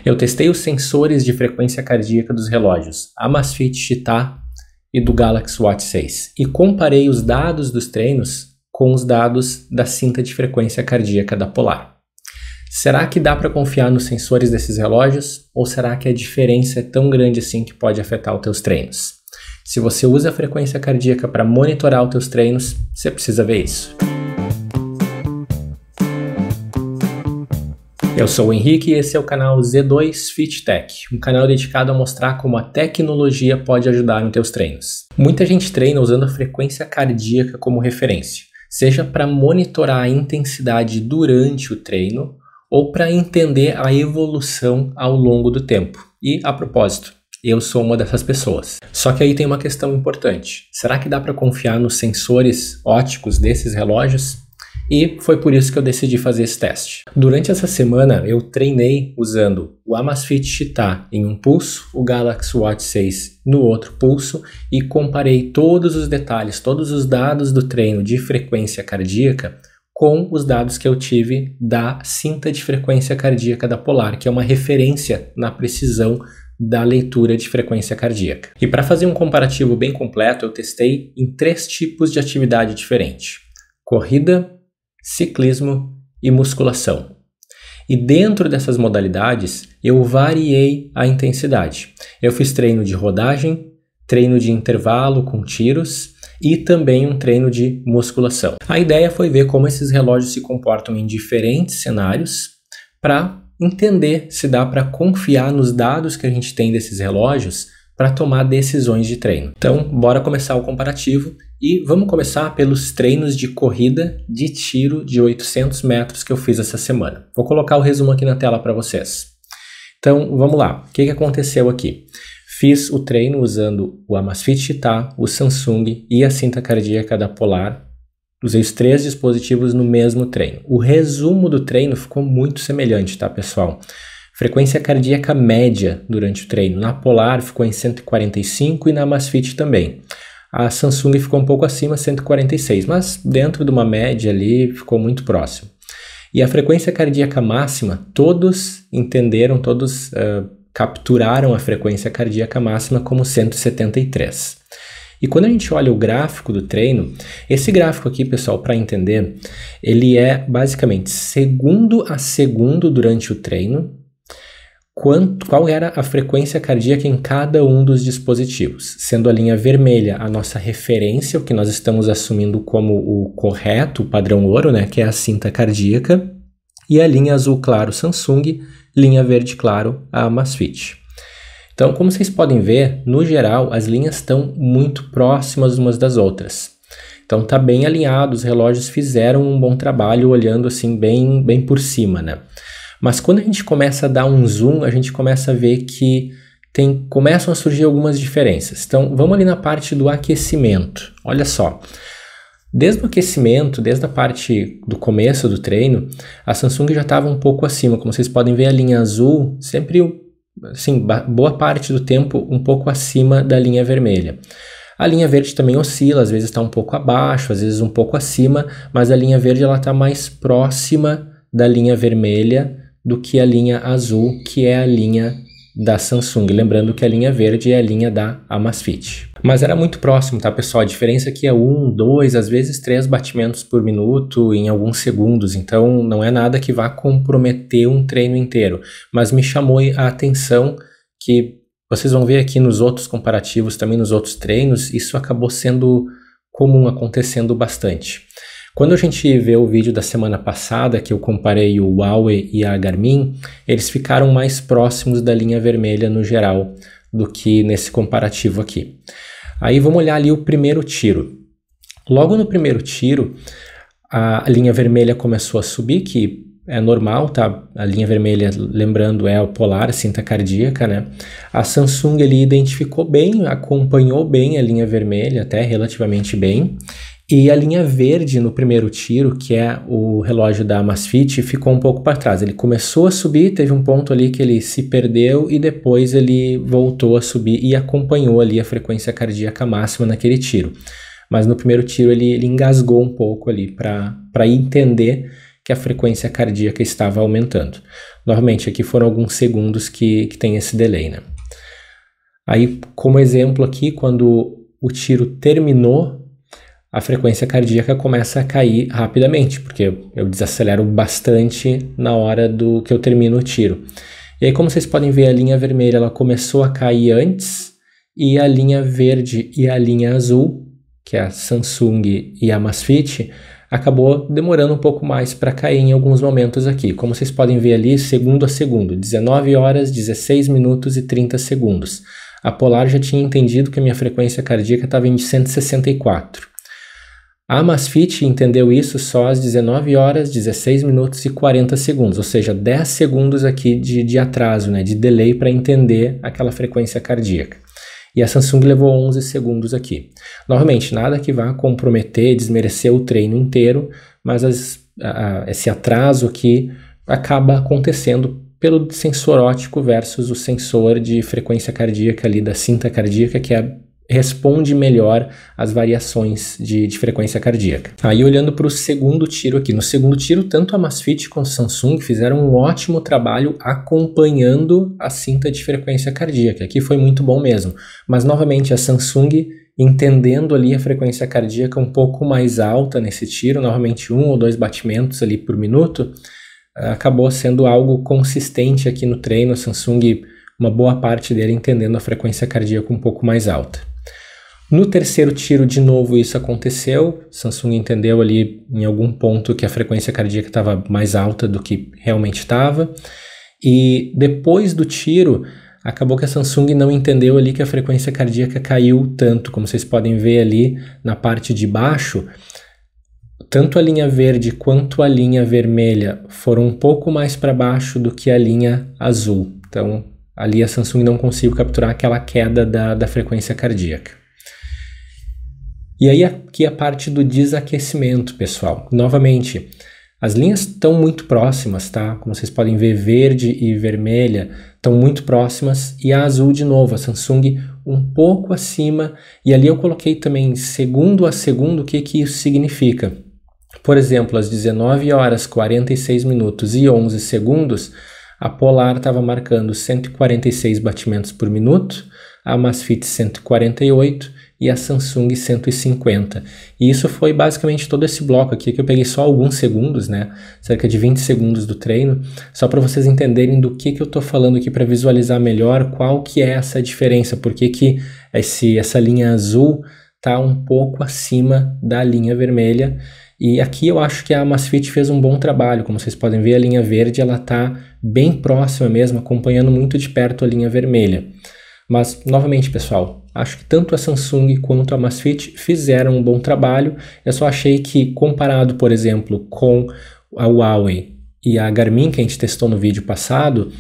Eu testei os sensores de frequência cardíaca dos relógios Amazfit Cheetah e do Galaxy Watch 6 e comparei os dados dos treinos com os dados da cinta de frequência cardíaca da Polar. Será que dá para confiar nos sensores desses relógios ou será que a diferença é tão grande assim que pode afetar os teus treinos? Se você usa a frequência cardíaca para monitorar os teus treinos, você precisa ver isso. Eu sou o Henrique e esse é o canal Z2 Fit Tech, um canal dedicado a mostrar como a tecnologia pode ajudar nos teus treinos. Muita gente treina usando a frequência cardíaca como referência, seja para monitorar a intensidade durante o treino ou para entender a evolução ao longo do tempo. E, a propósito, eu sou uma dessas pessoas. Só que aí tem uma questão importante. Será que dá para confiar nos sensores ópticos desses relógios? E foi por isso que eu decidi fazer esse teste. Durante essa semana eu treinei usando o Amazfit Cheetah em um pulso, o Galaxy Watch 6 no outro pulso e comparei todos os detalhes, todos os dados do treino de frequência cardíaca com os dados que eu tive da cinta de frequência cardíaca da Polar, que é uma referência na precisão da leitura de frequência cardíaca. E para fazer um comparativo bem completo, eu testei em 3 tipos de atividade diferente: corrida, ciclismo e musculação. E dentro dessas modalidades, eu variei a intensidade. Eu fiz treino de rodagem, treino de intervalo com tiros e também um treino de musculação. A ideia foi ver como esses relógios se comportam em diferentes cenários para entender se dá para confiar nos dados que a gente tem desses relógios para tomar decisões de treino. Então, bora começar o comparativo e vamos começar pelos treinos de corrida de tiro de 800 metros que eu fiz essa semana. Vou colocar o resumo aqui na tela para vocês. Então, vamos lá. O que aconteceu aqui? Fiz o treino usando o Amazfit Cheetah, o Samsung e a cinta cardíaca da Polar. Usei os 3 dispositivos no mesmo treino. O resumo do treino ficou muito semelhante, tá, pessoal? Frequência cardíaca média durante o treino. Na Polar ficou em 145 e na Amazfit também. A Samsung ficou um pouco acima, 146, mas dentro de uma média ali ficou muito próximo. E a frequência cardíaca máxima, todos entenderam, todos capturaram a frequência cardíaca máxima como 173. E quando a gente olha o gráfico do treino, esse gráfico aqui, pessoal, para entender, ele é basicamente segundo a segundo durante o treino, qual era a frequência cardíaca em cada um dos dispositivos, sendo a linha vermelha a nossa referência, o que nós estamos assumindo como o correto, o padrão ouro, né, que é a cinta cardíaca, e a linha azul claro Samsung, linha verde claro a Amazfit. Então, como vocês podem ver, no geral, as linhas estão muito próximas umas das outras. Então, tá bem alinhado, os relógios fizeram um bom trabalho olhando assim bem por cima, né? Mas quando a gente começa a dar um zoom, a gente começa a ver que começam a surgir algumas diferenças. Então, vamos ali na parte do aquecimento. Olha só, desde o aquecimento, desde a parte do começo do treino, a Samsung já estava um pouco acima. Como vocês podem ver, a linha azul sempre, assim, boa parte do tempo um pouco acima da linha vermelha. A linha verde também oscila, às vezes está um pouco abaixo, às vezes um pouco acima, mas a linha verde está mais próxima da linha vermelha do que a linha azul, que é a linha da Samsung. Lembrando que a linha verde é a linha da Amazfit. Mas era muito próximo, tá, pessoal? A diferença aqui é 1, 2, às vezes 3 batimentos por minuto em alguns segundos. Então, não é nada que vá comprometer um treino inteiro. Mas me chamou a atenção que vocês vão ver aqui nos outros comparativos, também nos outros treinos, isso acabou sendo comum, acontecendo bastante. Quando a gente vê o vídeo da semana passada, que eu comparei o Huawei e a Garmin, eles ficaram mais próximos da linha vermelha no geral do que nesse comparativo aqui. Aí vamos olhar ali o primeiro tiro. Logo no primeiro tiro, a linha vermelha começou a subir, que é normal, tá? A linha vermelha, lembrando, é o Polar, a cinta cardíaca, né? A Samsung ele identificou bem, acompanhou bem a linha vermelha, até relativamente bem. E a linha verde no primeiro tiro, que é o relógio da Amazfit, ficou um pouco para trás. Ele começou a subir, teve um ponto ali que ele se perdeu e depois ele voltou a subir e acompanhou ali a frequência cardíaca máxima naquele tiro. Mas no primeiro tiro ele engasgou um pouco ali para entender que a frequência cardíaca estava aumentando. Novamente, aqui foram alguns segundos que tem esse delay, né? Aí, como exemplo aqui, quando o tiro terminou, a frequência cardíaca começa a cair rapidamente, porque eu desacelero bastante na hora do que eu termino o tiro. E aí, como vocês podem ver, a linha vermelha ela começou a cair antes, e a linha verde e a linha azul, que é a Samsung e a Amazfit, acabou demorando um pouco mais para cair em alguns momentos aqui. Como vocês podem ver ali, segundo a segundo, 19 horas, 16 minutos e 30 segundos. A Polar já tinha entendido que a minha frequência cardíaca estava em 164. A Amazfit entendeu isso só às 19 horas, 16 minutos e 40 segundos, ou seja, 10 segundos aqui de atraso, né, de delay para entender aquela frequência cardíaca. E a Samsung levou 11 segundos aqui. Novamente, nada que vá comprometer, desmerecer o treino inteiro, mas esse atraso aqui acaba acontecendo pelo sensor óptico versus o sensor de frequência cardíaca ali da cinta cardíaca, que responde melhor às variações de frequência cardíaca. Aí olhando para o segundo tiro aqui, no segundo tiro tanto a Amazfit quanto a Samsung fizeram um ótimo trabalho acompanhando a cinta de frequência cardíaca, aqui foi muito bom mesmo, mas novamente a Samsung entendendo ali a frequência cardíaca um pouco mais alta nesse tiro, novamente 1 ou 2 batimentos ali por minuto, acabou sendo algo consistente aqui no treino, a Samsung, uma boa parte dele entendendo a frequência cardíaca um pouco mais alta. No terceiro tiro, de novo, isso aconteceu. Samsung entendeu ali em algum ponto que a frequência cardíaca estava mais alta do que realmente estava. E depois do tiro, acabou que a Samsung não entendeu ali que a frequência cardíaca caiu tanto. Como vocês podem ver ali na parte de baixo, tanto a linha verde quanto a linha vermelha foram um pouco mais para baixo do que a linha azul. Então, ali a Samsung não conseguiu capturar aquela queda da frequência cardíaca. E aí aqui a parte do desaquecimento, pessoal. Novamente, as linhas estão muito próximas, tá? Como vocês podem ver, verde e vermelha estão muito próximas. E a azul, de novo, a Samsung um pouco acima. E ali eu coloquei também segundo a segundo o que isso significa. Por exemplo, às 19 horas, 46 minutos e 11 segundos, a Polar estava marcando 146 batimentos por minuto, a Amazfit 148 e a Samsung 150. E isso foi basicamente todo esse bloco aqui, que eu peguei só alguns segundos, né? Cerca de 20 segundos do treino, só para vocês entenderem do que eu estou falando aqui, para visualizar melhor qual que é essa diferença, porque essa linha azul está um pouco acima da linha vermelha. E aqui eu acho que a Amazfit fez um bom trabalho. Como vocês podem ver, a linha verde ela está bem próxima mesmo, acompanhando muito de perto a linha vermelha. Mas, novamente, pessoal, acho que tanto a Samsung quanto a Amazfit fizeram um bom trabalho. Eu só achei que, comparado, por exemplo, com a Huawei e a Garmin, que a gente testou no vídeo passado,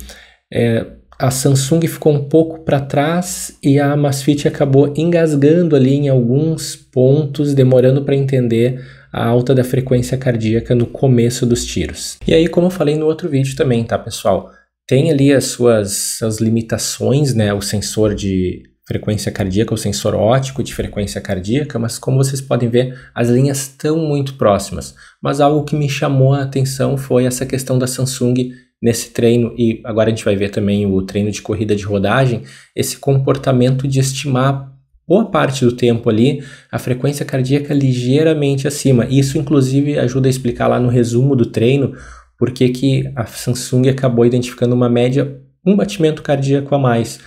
a Samsung ficou um pouco para trás e a Amazfit acabou engasgando ali em alguns pontos, demorando para entender a alta da frequência cardíaca no começo dos tiros. E aí, como eu falei no outro vídeo também, tá, pessoal? Tem ali as suas limitações, né? O sensor de frequência cardíaca, o sensor óptico de frequência cardíaca, mas como vocês podem ver, as linhas estão muito próximas. Mas algo que me chamou a atenção foi essa questão da Samsung nesse treino, e agora a gente vai ver também o treino de corrida de rodagem, esse comportamento de estimar boa parte do tempo ali a frequência cardíaca ligeiramente acima. Isso inclusive ajuda a explicar lá no resumo do treino porque que a Samsung acabou identificando uma média, um batimento cardíaco a mais,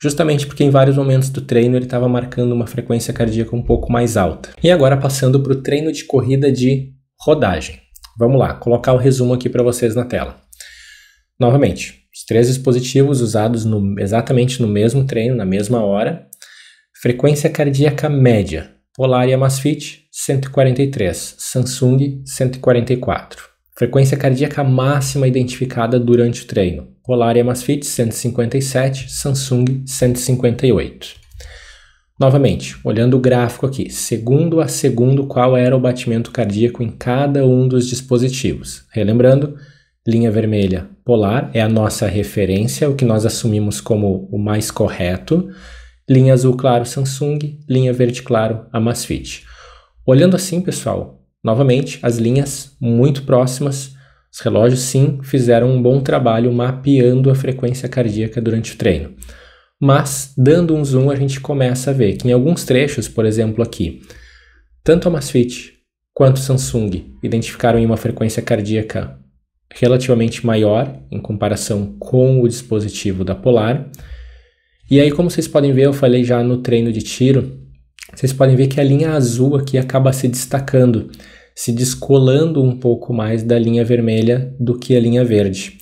justamente porque em vários momentos do treino ele estava marcando uma frequência cardíaca um pouco mais alta. E agora passando para o treino de corrida de rodagem. Vamos lá, colocar o resumo aqui para vocês na tela. Novamente, os 3 dispositivos usados exatamente no mesmo treino, na mesma hora. Frequência cardíaca média, Polar e Amazfit 143, Samsung 144. Frequência cardíaca máxima identificada durante o treino, Polar e Amazfit 157, Samsung 158. Novamente, olhando o gráfico aqui, segundo a segundo qual era o batimento cardíaco em cada um dos dispositivos. Relembrando, linha vermelha, Polar, é a nossa referência, o que nós assumimos como o mais correto. Linha azul claro, Samsung, linha verde claro, Amazfit. Olhando assim, pessoal, novamente, as linhas muito próximas, Os relógios sim fizeram um bom trabalho mapeando a frequência cardíaca durante o treino. Mas, dando um zoom, a gente começa a ver que em alguns trechos, por exemplo aqui, tanto a Amazfit quanto o Samsung identificaram uma frequência cardíaca relativamente maior em comparação com o dispositivo da Polar. E aí, como vocês podem ver, eu falei já no treino de tiro, vocês podem ver que a linha azul aqui acaba se destacando, se descolando um pouco mais da linha vermelha do que a linha verde.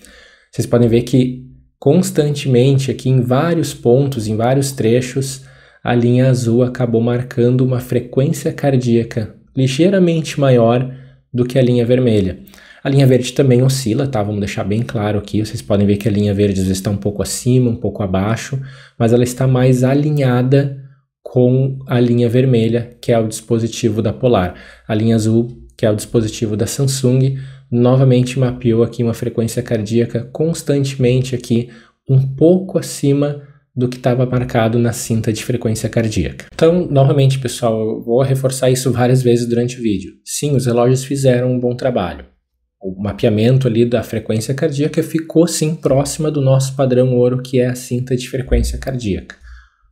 Vocês podem ver que constantemente aqui em vários pontos, em vários trechos, a linha azul acabou marcando uma frequência cardíaca ligeiramente maior do que a linha vermelha. A linha verde também oscila, tá? Vamos deixar bem claro aqui. Vocês podem ver que a linha verde às vezes está um pouco acima, um pouco abaixo, mas ela está mais alinhada com a linha vermelha, que é o dispositivo da Polar. A linha azul, que é o dispositivo da Samsung, novamente mapeou aqui uma frequência cardíaca constantemente aqui, um pouco acima do que estava marcado na cinta de frequência cardíaca. Então, novamente, pessoal, eu vou reforçar isso várias vezes durante o vídeo. Sim, os relógios fizeram um bom trabalho. O mapeamento ali da frequência cardíaca ficou sim próxima do nosso padrão ouro, que é a cinta de frequência cardíaca.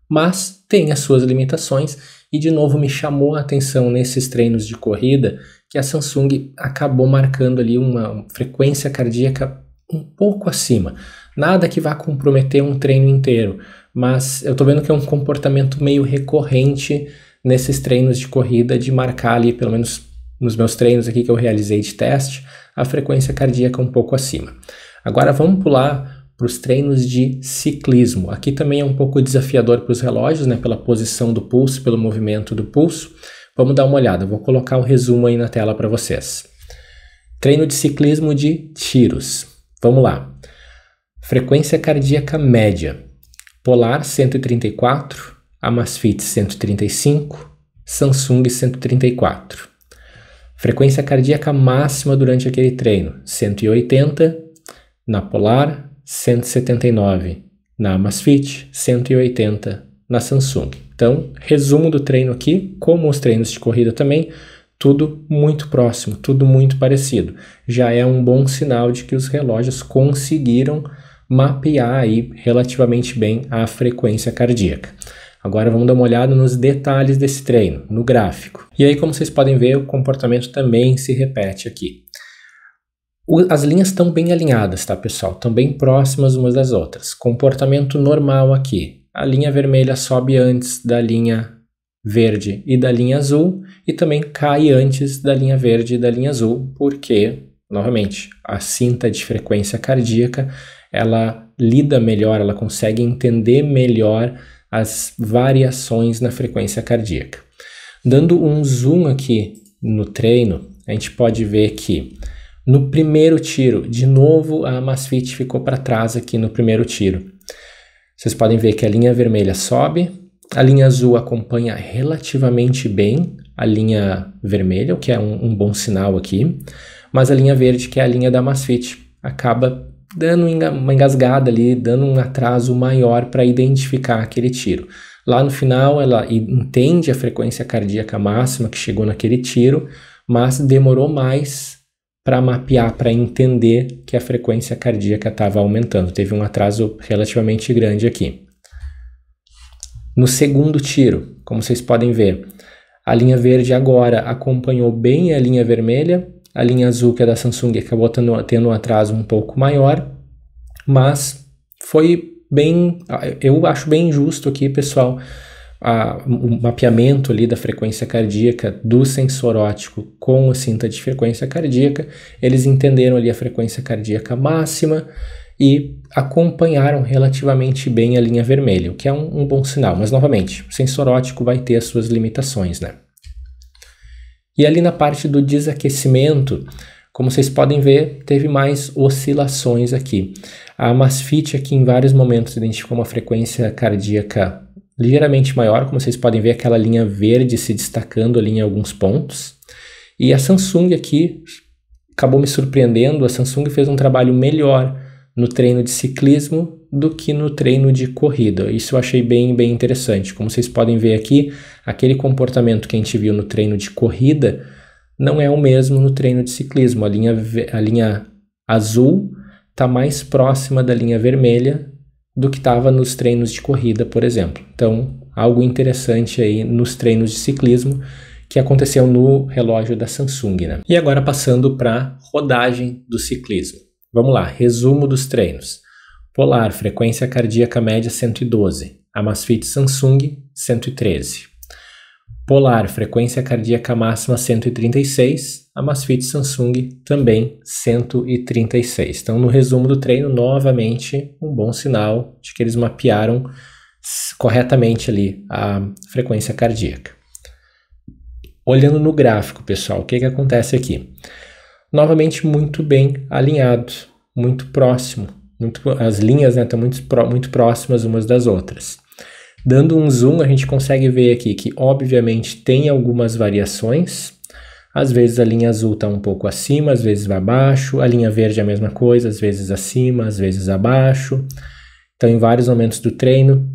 Mas tem as suas limitações e de novo me chamou a atenção nesses treinos de corrida que a Samsung acabou marcando ali uma frequência cardíaca um pouco acima. Nada que vá comprometer um treino inteiro, mas eu tô vendo que é um comportamento meio recorrente nesses treinos de corrida de marcar ali, pelo menos nos meus treinos aqui que eu realizei de teste, a frequência cardíaca um pouco acima. Agora vamos pular para os treinos de ciclismo. Aqui também é um pouco desafiador para os relógios, né, pela posição do pulso, pelo movimento do pulso. Vamos dar uma olhada, vou colocar um resumo aí na tela para vocês. Treino de ciclismo de tiros. Vamos lá. Frequência cardíaca média. Polar 134, Amazfit 135, Samsung 134. Frequência cardíaca máxima durante aquele treino, 180, na Polar, 179, na Amazfit, 180, na Samsung. Então, resumo do treino aqui, como os treinos de corrida também, tudo muito próximo, tudo muito parecido. Já é um bom sinal de que os relógios conseguiram mapear aí relativamente bem a frequência cardíaca. Agora vamos dar uma olhada nos detalhes desse treino, no gráfico. E aí, como vocês podem ver, o comportamento também se repete aqui. As linhas estão bem alinhadas, tá, pessoal? Estão bem próximas umas das outras. Comportamento normal aqui. A linha vermelha sobe antes da linha verde e da linha azul e também cai antes da linha verde e da linha azul, porque, novamente, a cinta de frequência cardíaca, ela lida melhor, ela consegue entender melhor as variações na frequência cardíaca. Dando um zoom aqui no treino, a gente pode ver que no primeiro tiro, de novo a Amazfit ficou para trás aqui no primeiro tiro. Vocês podem ver que a linha vermelha sobe, a linha azul acompanha relativamente bem a linha vermelha, o que é um bom sinal aqui, mas a linha verde, que é a linha da Amazfit, acaba dando uma engasgada ali, dando um atraso maior para identificar aquele tiro. Lá no final ela entende a frequência cardíaca máxima que chegou naquele tiro, mas demorou mais para mapear, para entender que a frequência cardíaca estava aumentando. Teve um atraso relativamente grande aqui. No segundo tiro, como vocês podem ver, a linha verde agora acompanhou bem a linha vermelha, a linha azul, que é da Samsung, acabou tendo um atraso um pouco maior, mas foi bem, eu acho bem justo aqui, pessoal, o mapeamento ali da frequência cardíaca do sensor óptico com a cinta de frequência cardíaca. Eles entenderam ali a frequência cardíaca máxima e acompanharam relativamente bem a linha vermelha, o que é um bom sinal, mas novamente, o sensor óptico vai ter as suas limitações, né? E ali na parte do desaquecimento, como vocês podem ver, teve mais oscilações aqui. A Amazfit aqui em vários momentos identificou uma frequência cardíaca ligeiramente maior, como vocês podem ver aquela linha verde se destacando ali em alguns pontos. E a Samsung aqui acabou me surpreendendo, a Samsung fez um trabalho melhor no treino de ciclismo do que no treino de corrida. Isso eu achei bem interessante. Como vocês podem ver aqui, aquele comportamento que a gente viu no treino de corrida não é o mesmo no treino de ciclismo. A linha azul está mais próxima da linha vermelha do que estava nos treinos de corrida, por exemplo. Então, algo interessante aí nos treinos de ciclismo que aconteceu no relógio da Samsung, né? E agora passando para rodagem do ciclismo. Vamos lá, resumo dos treinos. Polar, frequência cardíaca média 112. Amazfit Samsung 113. Polar, frequência cardíaca máxima 136. Amazfit Samsung também 136. Então, no resumo do treino, novamente, um bom sinal de que eles mapearam corretamente ali a frequência cardíaca. Olhando no gráfico, pessoal, o que acontece aqui? Novamente, muito bem alinhado, muito próximo. As linhas, né, estão muito próximas umas das outras. Dando um zoom, a gente consegue ver aqui que, obviamente, tem algumas variações. Às vezes a linha azul está um pouco acima, às vezes abaixo. A linha verde é a mesma coisa, às vezes acima, às vezes abaixo. Então, em vários momentos do treino.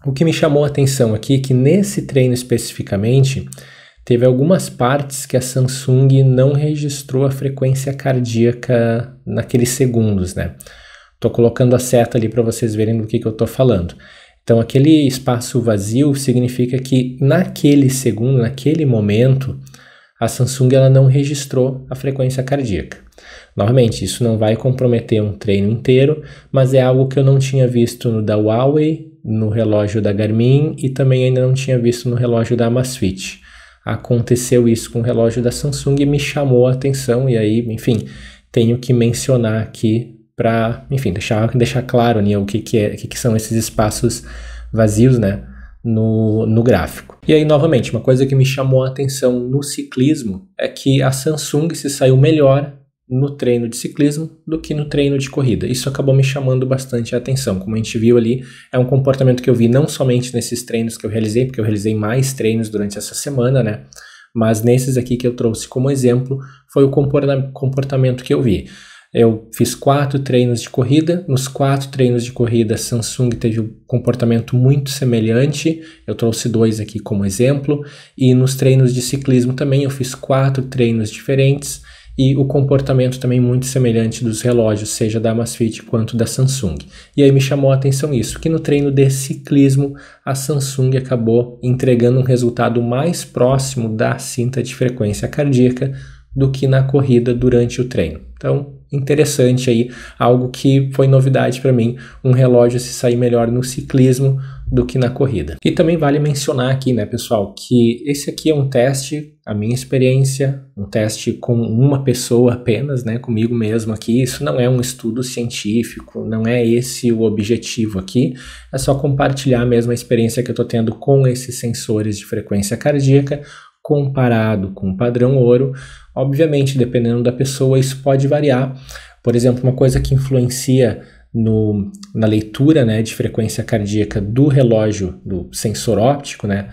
O que me chamou a atenção aqui é que, nesse treino especificamente, teve algumas partes que a Samsung não registrou a frequência cardíaca naqueles segundos, né? Estou colocando a seta ali para vocês verem do que eu estou falando. Então, aquele espaço vazio significa que naquele segundo, naquele momento, a Samsung ela não registrou a frequência cardíaca. Novamente, isso não vai comprometer um treino inteiro, mas é algo que eu não tinha visto no da Huawei, no relógio da Garmin e também ainda não tinha visto no relógio da Amazfit. Aconteceu isso com o relógio da Samsung e me chamou a atenção e aí, enfim, tenho que mencionar aqui para, enfim, deixar claro, né, o que são esses espaços vazios, né, no gráfico. E aí, novamente, uma coisa que me chamou a atenção no ciclismo é que a Samsung se saiu melhor no treino de ciclismo do que no treino de corrida. Isso acabou me chamando bastante a atenção. Como a gente viu ali, é um comportamento que eu vi não somente nesses treinos que eu realizei, porque eu realizei mais treinos durante essa semana, né, mas nesses aqui que eu trouxe como exemplo, foi o comportamento que eu vi. Eu fiz 4 treinos de corrida, nos 4 treinos de corrida a Samsung teve um comportamento muito semelhante, eu trouxe 2 aqui como exemplo, e nos treinos de ciclismo também eu fiz 4 treinos diferentes e o comportamento também muito semelhante dos relógios, seja da Amazfit quanto da Samsung. E aí me chamou a atenção isso, que no treino de ciclismo a Samsung acabou entregando um resultado mais próximo da cinta de frequência cardíaca do que na corrida durante o treino. Então, interessante aí, algo que foi novidade para mim, um relógio se sair melhor no ciclismo do que na corrida. E também vale mencionar aqui, né, pessoal, que esse aqui é um teste, a minha experiência, um teste com uma pessoa apenas, né, comigo mesmo aqui. Isso não é um estudo científico, não é esse o objetivo aqui, é só compartilhar mesmo a experiência que eu estou tendo com esses sensores de frequência cardíaca, comparado com o padrão ouro. Obviamente, dependendo da pessoa, isso pode variar. Por exemplo, uma coisa que influencia na leitura, né, de frequência cardíaca do relógio, do sensor óptico, né,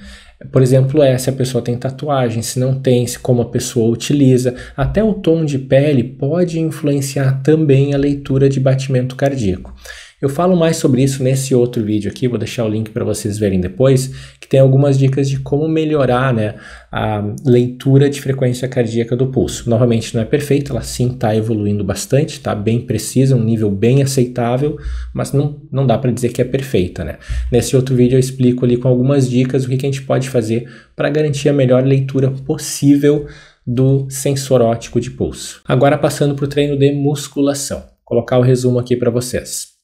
por exemplo, se a pessoa tem tatuagem, se não tem, como a pessoa utiliza, até o tom de pele pode influenciar também a leitura de batimento cardíaco. Eu falo mais sobre isso nesse outro vídeo aqui, vou deixar o link para vocês verem depois, que tem algumas dicas de como melhorar, né, a leitura de frequência cardíaca do pulso. Novamente, não é perfeita, ela sim está evoluindo bastante, está bem precisa, um nível bem aceitável, mas não dá para dizer que é perfeita, né? Nesse outro vídeo eu explico ali com algumas dicas o que a gente pode fazer para garantir a melhor leitura possível do sensor óptico de pulso. Agora passando para o treino de musculação. Vou colocar o resumo aqui para vocês.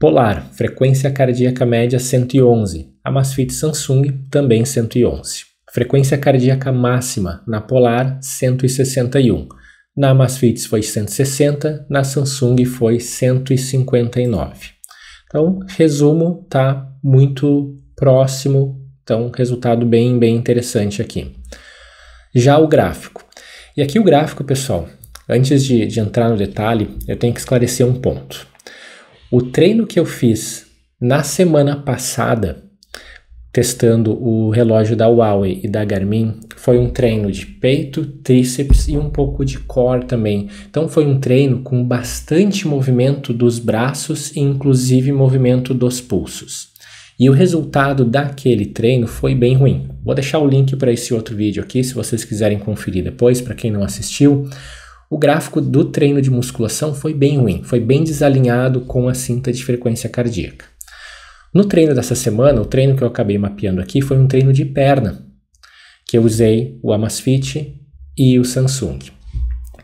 Polar, frequência cardíaca média 111, Amazfit Samsung também 111. Frequência cardíaca máxima na Polar 161, na Amazfit foi 160, na Samsung foi 159. Então, resumo, tá muito próximo, então resultado bem interessante aqui. Já o gráfico. E aqui o gráfico, pessoal, antes de entrar no detalhe, eu tenho que esclarecer um ponto. O treino que eu fiz na semana passada, testando o relógio da Huawei e da Garmin, foi um treino de peito, tríceps e um pouco de core também. Então foi um treino com bastante movimento dos braços e inclusive movimento dos pulsos. E o resultado daquele treino foi bem ruim. Vou deixar o link para esse outro vídeo aqui, se vocês quiserem conferir depois, para quem não assistiu. o gráfico do treino de musculação foi bem ruim, foi bem desalinhado com a cinta de frequência cardíaca. No treino dessa semana, o treino que eu acabei mapeando aqui foi um treino de perna, que eu usei o Amazfit e o Samsung.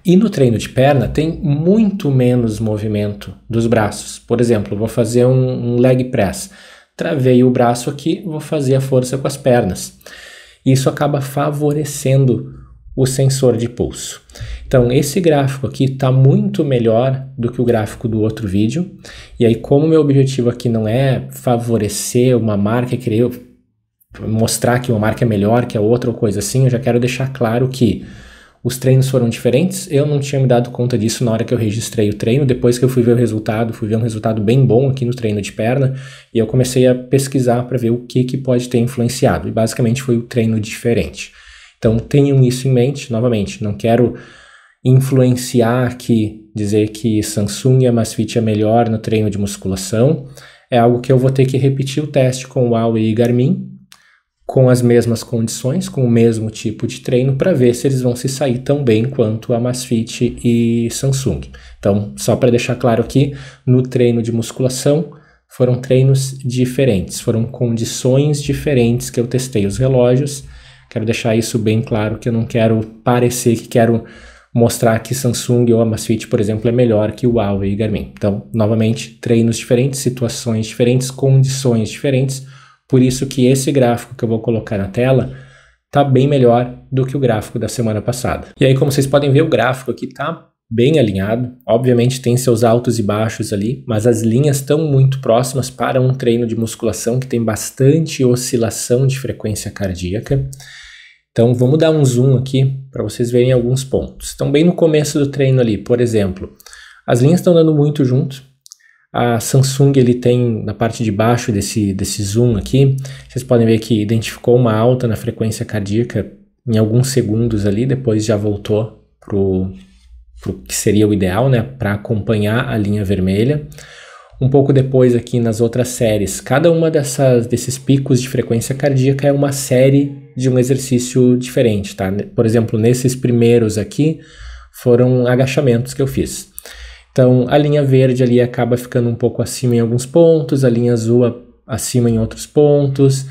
E no treino de perna tem muito menos movimento dos braços. Por exemplo, eu vou fazer um leg press. Travei o braço aqui, vou fazer a força com as pernas. Isso acaba favorecendo o sensor de pulso. Então, esse gráfico aqui está muito melhor do que o gráfico do outro vídeo. E aí, como meu objetivo aqui não é favorecer uma marca, querer mostrar que uma marca é melhor que a outra ou coisa assim, eu já quero deixar claro que os treinos foram diferentes. Eu não tinha me dado conta disso na hora que eu registrei o treino. Depois que eu fui ver o resultado, fui ver um resultado bem bom aqui no treino de perna, e eu comecei a pesquisar para ver o que pode ter influenciado. E basicamente foi o treino diferente. Então tenham isso em mente. Novamente, não quero influenciar aqui, dizer que Samsung e Amazfit é melhor no treino de musculação. É algo que eu vou ter que repetir o teste com o Huawei e Garmin, com as mesmas condições, com o mesmo tipo de treino, para ver se eles vão se sair tão bem quanto a Amazfit e Samsung. Então, só para deixar claro aqui, no treino de musculação, foram treinos diferentes, foram condições diferentes que eu testei os relógios. Quero deixar isso bem claro, que eu não quero parecer que quero mostrar que Samsung ou Amazfit, por exemplo, é melhor que o Huawei e Garmin. Então, novamente, treinos diferentes, situações diferentes, condições diferentes. Por isso que esse gráfico que eu vou colocar na tela está bem melhor do que o gráfico da semana passada. E aí, como vocês podem ver, o gráfico aqui está bem alinhado. Obviamente tem seus altos e baixos ali, mas as linhas estão muito próximas para um treino de musculação que tem bastante oscilação de frequência cardíaca. Então vamos dar um zoom aqui para vocês verem alguns pontos. Então bem no começo do treino ali, por exemplo, as linhas estão dando muito junto. A Samsung ele tem na parte de baixo desse zoom aqui, vocês podem ver que identificou uma alta na frequência cardíaca em alguns segundos ali, depois já voltou pro que seria o ideal, né, para acompanhar a linha vermelha. Um pouco depois aqui nas outras séries, cada uma desses picos de frequência cardíaca é uma série de um exercício diferente, tá? Por exemplo, nesses primeiros aqui foram agachamentos que eu fiz. Então, a linha verde ali acaba ficando um pouco acima em alguns pontos, a linha azul acima em outros pontos,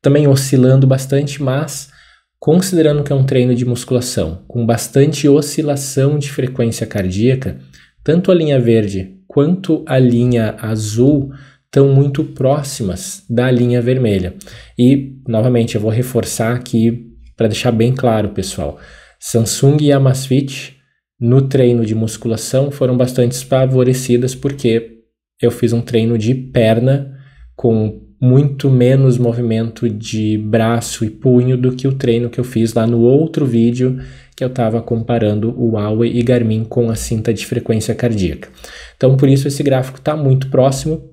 também oscilando bastante, mas considerando que é um treino de musculação com bastante oscilação de frequência cardíaca, tanto a linha verde quanto a linha azul estão muito próximas da linha vermelha. E, novamente, eu vou reforçar aqui para deixar bem claro, pessoal, Samsung e Amazfit no treino de musculação foram bastante favorecidas porque eu fiz um treino de perna com muito menos movimento de braço e punho do que o treino que eu fiz lá no outro vídeo que eu estava comparando o Huawei e Garmin com a cinta de frequência cardíaca. Então, por isso esse gráfico está muito próximo.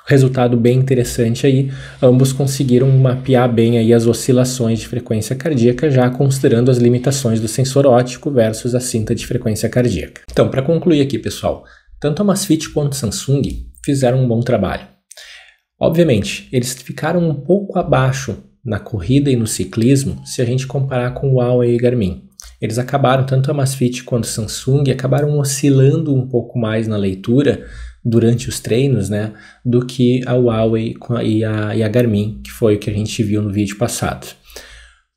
Resultado bem interessante aí, ambos conseguiram mapear bem aí as oscilações de frequência cardíaca, já considerando as limitações do sensor óptico versus a cinta de frequência cardíaca. Então, para concluir aqui, pessoal, tanto a Amazfit quanto a Samsung fizeram um bom trabalho. Obviamente, eles ficaram um pouco abaixo na corrida e no ciclismo se a gente comparar com o Huawei e Garmin. Eles acabaram, tanto a Amazfit quanto a Samsung, acabaram oscilando um pouco mais na leitura durante os treinos, né, do que a Huawei e a Garmin, que foi o que a gente viu no vídeo passado.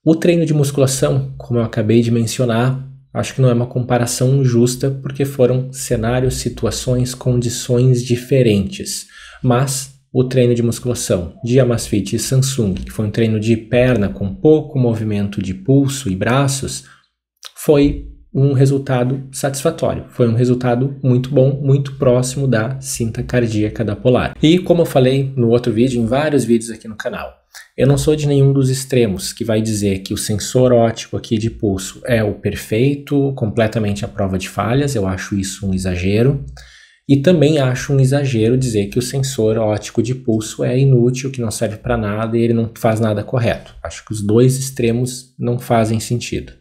O treino de musculação, como eu acabei de mencionar, acho que não é uma comparação justa, porque foram cenários, situações, condições diferentes. Mas o treino de musculação de Amazfit e Samsung, que foi um treino de perna com pouco movimento de pulso e braços, foi um resultado satisfatório. Foi um resultado muito bom, muito próximo da cinta cardíaca da Polar. E como eu falei no outro vídeo, em vários vídeos aqui no canal, eu não sou de nenhum dos extremos que vai dizer que o sensor óptico aqui de pulso é o perfeito, completamente à prova de falhas. Eu acho isso um exagero. E também acho um exagero dizer que o sensor óptico de pulso é inútil, que não serve para nada e ele não faz nada correto. Acho que os dois extremos não fazem sentido.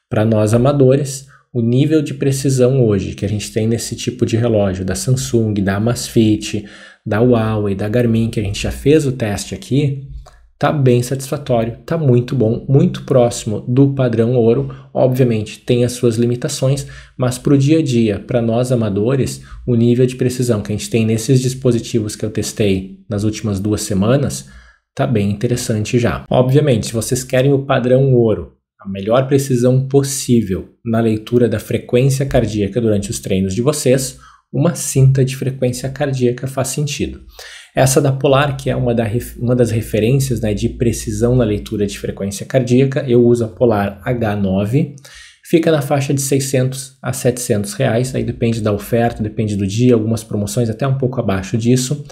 Para nós amadores, o nível de precisão hoje que a gente tem nesse tipo de relógio da Samsung, da Amazfit, da Huawei, da Garmin, que a gente já fez o teste aqui, tá bem satisfatório, tá muito bom, muito próximo do padrão ouro. Obviamente tem as suas limitações, mas para o dia a dia, para nós amadores, o nível de precisão que a gente tem nesses dispositivos que eu testei nas últimas 2 semanas, tá bem interessante já. Obviamente, se vocês querem o padrão ouro, a melhor precisão possível na leitura da frequência cardíaca durante os treinos de vocês, uma cinta de frequência cardíaca faz sentido. Essa da Polar, que é uma das referências, né, de precisão na leitura de frequência cardíaca, eu uso a Polar H9, fica na faixa de 600 a 700 reais, aí depende da oferta, depende do dia, algumas promoções até um pouco abaixo disso,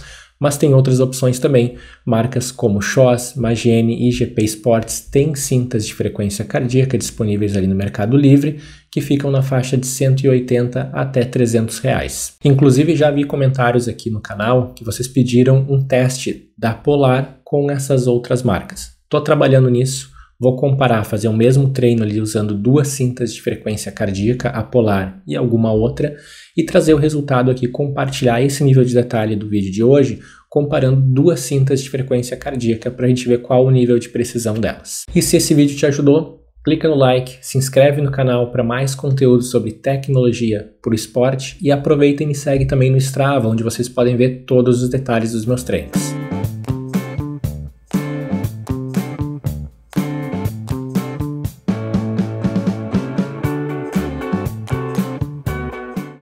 mas tem outras opções também, marcas como Schoss, Magiene e GP Sports têm cintas de frequência cardíaca disponíveis ali no Mercado Livre, que ficam na faixa de 180 até 300 reais. Inclusive já vi comentários aqui no canal que vocês pediram um teste da Polar com essas outras marcas. Estou trabalhando nisso, vou comparar, fazer o mesmo treino ali usando 2 cintas de frequência cardíaca, a Polar e alguma outra, e trazer o resultado aqui, compartilhar esse nível de detalhe do vídeo de hoje, comparando 2 cintas de frequência cardíaca para a gente ver qual o nível de precisão delas. E se esse vídeo te ajudou, clica no like, se inscreve no canal para mais conteúdo sobre tecnologia por esporte e aproveita e me segue também no Strava, onde vocês podem ver todos os detalhes dos meus treinos.